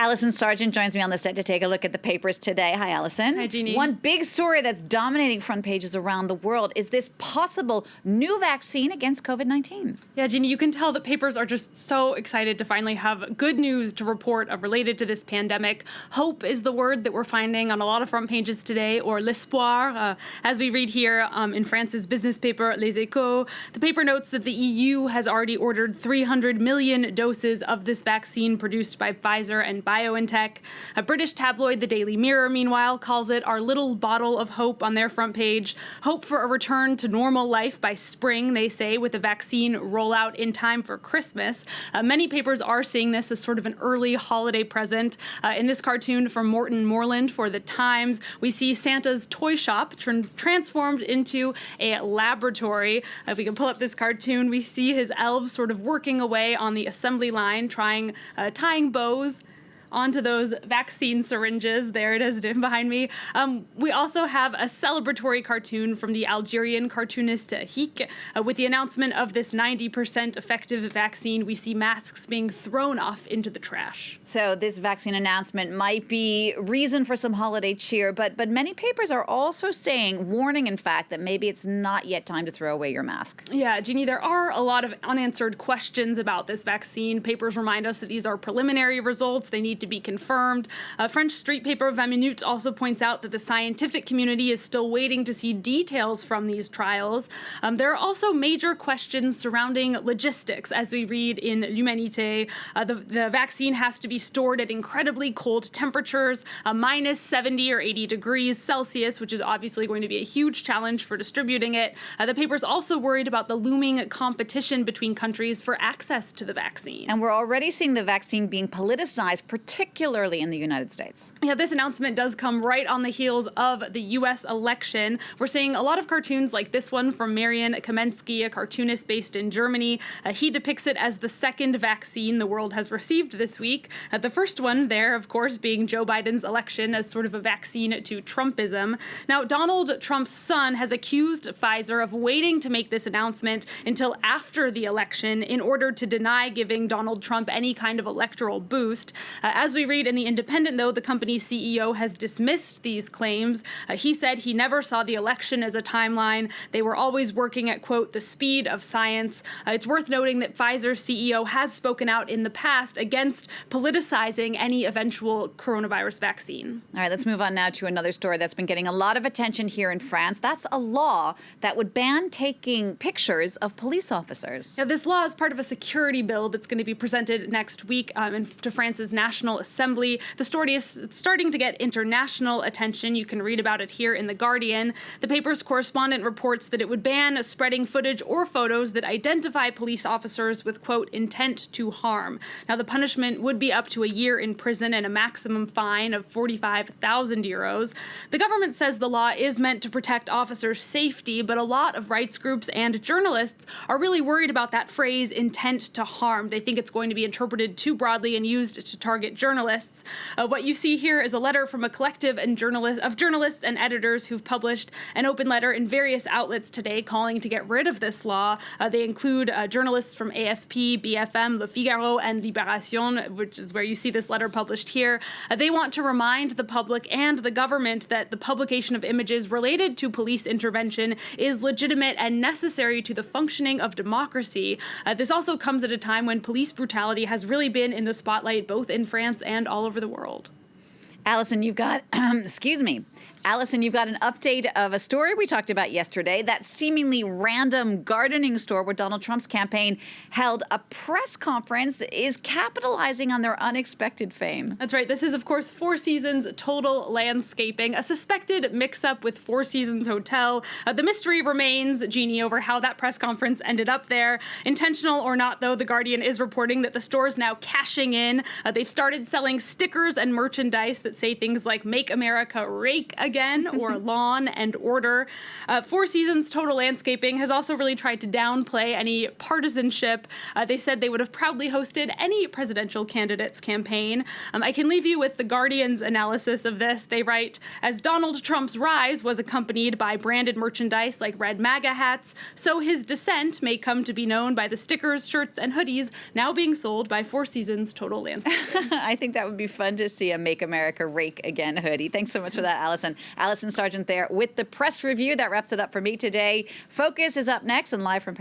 Allison Sargent joins me on the set to take a look at the papers today. Hi, Allison. Hi, Jeannie. One big story that's dominating front pages around the world is this possible new vaccine against COVID-19. Yeah, Jeannie, you can tell that papers are just so excited to finally have good news to report related to this pandemic. Hope is the word that we're finding on a lot of front pages today, or l'espoir, as we read here in France's business paper, Les Echos. The paper notes that the EU has already ordered 300 million doses of this vaccine produced by Pfizer and BioNTech. A British tabloid, the Daily Mirror, meanwhile, calls it our little bottle of hope on their front page. Hope for a return to normal life by spring, they say, with a vaccine rollout in time for Christmas. Many papers are seeing this as sort of an early holiday present. In this cartoon from Morton Moreland for The Times, we see Santa's toy shop transformed into a laboratory. If we can pull up this cartoon, we see his elves sort of working away on the assembly line, tying bows onto those vaccine syringes. There it is behind me. We also have a celebratory cartoon from the Algerian cartoonist Hik. With the announcement of this 90% effective vaccine, we see masks being thrown off into the trash. So this vaccine announcement might be reason for some holiday cheer, but many papers are also warning, in fact, that maybe it's not yet time to throw away your mask. Yeah, Jeannie, there are a lot of unanswered questions about this vaccine. Papers remind us that these are preliminary results. They need to be confirmed. French street paper 20 Minutes also points out that the scientific community is still waiting to see details from these trials. There are also major questions surrounding logistics, as we read in L'Humanité. The vaccine has to be stored at incredibly cold temperatures, minus 70 or 80 degrees Celsius, which is obviously going to be a huge challenge for distributing it. The paper's also worried about the looming competition between countries for access to the vaccine. And we're already seeing the vaccine being politicized, particularly in the United States. Yeah, this announcement does come right on the heels of the U.S. election. We're seeing a lot of cartoons like this one from Marian Kamensky, a cartoonist based in Germany. He depicts it as the second vaccine the world has received this week. The first one there, of course, being Joe Biden's election as sort of a vaccine to Trumpism. Now, Donald Trump's son has accused Pfizer of waiting to make this announcement until after the election in order to deny giving Donald Trump any kind of electoral boost. As we read in The Independent, though, the company's CEO has dismissed these claims. He said he never saw the election as a timeline. They were always working at, quote, the speed of science. It's worth noting that Pfizer's CEO has spoken out in the past against politicizing any eventual coronavirus vaccine. All right, let's move on now to another story that's been getting a lot of attention here in France. That's a law that would ban taking pictures of police officers. Now, this law is part of a security bill that's going to be presented next week to France's National Assembly. The story is starting to get international attention. You can read about it here in The Guardian. The paper's correspondent reports that it would ban spreading footage or photos that identify police officers with, quote, intent to harm. Now, the punishment would be up to a year in prison and a maximum fine of 45,000 euros. The government says the law is meant to protect officers' safety, but a lot of rights groups and journalists are really worried about that phrase, intent to harm. They think it's going to be interpreted too broadly and used to target journalists. What you see here is a letter from a collective of journalists and editors who've published an open letter in various outlets today calling to get rid of this law. They include journalists from AFP, BFM, Le Figaro, and Libération, which is where you see this letter published here. They want to remind the public and the government that the publication of images related to police intervention is legitimate and necessary to the functioning of democracy. This also comes at a time when police brutality has really been in the spotlight both in France and all over the world. Allison, you've got, Allison, you've got an update of a story we talked about yesterday, that seemingly random gardening store where Donald Trump's campaign held a press conference is capitalizing on their unexpected fame. That's right. This is, of course, Four Seasons Total Landscaping, a suspected mix-up with Four Seasons Hotel. The mystery remains, Jeannie, over how that press conference ended up there. Intentional or not, though, The Guardian is reporting that the store is now cashing in. They've started selling stickers and merchandise that say things like "Make America Rake Again." again or Lawn and Order. Four Seasons Total Landscaping has also really tried to downplay any partisanship. They said they would have proudly hosted any presidential candidate's campaign. I can leave you with The Guardian's analysis of this. They write, as Donald Trump's rise was accompanied by branded merchandise like red MAGA hats, so his descent may come to be known by the stickers, shirts, and hoodies now being sold by Four Seasons Total Landscaping. I think that would be fun to see, a Make America Rake Again hoodie. Thanks so much for that, Allison. Allison Sargent there with the press review. That wraps it up for me today. Focus is up next and live from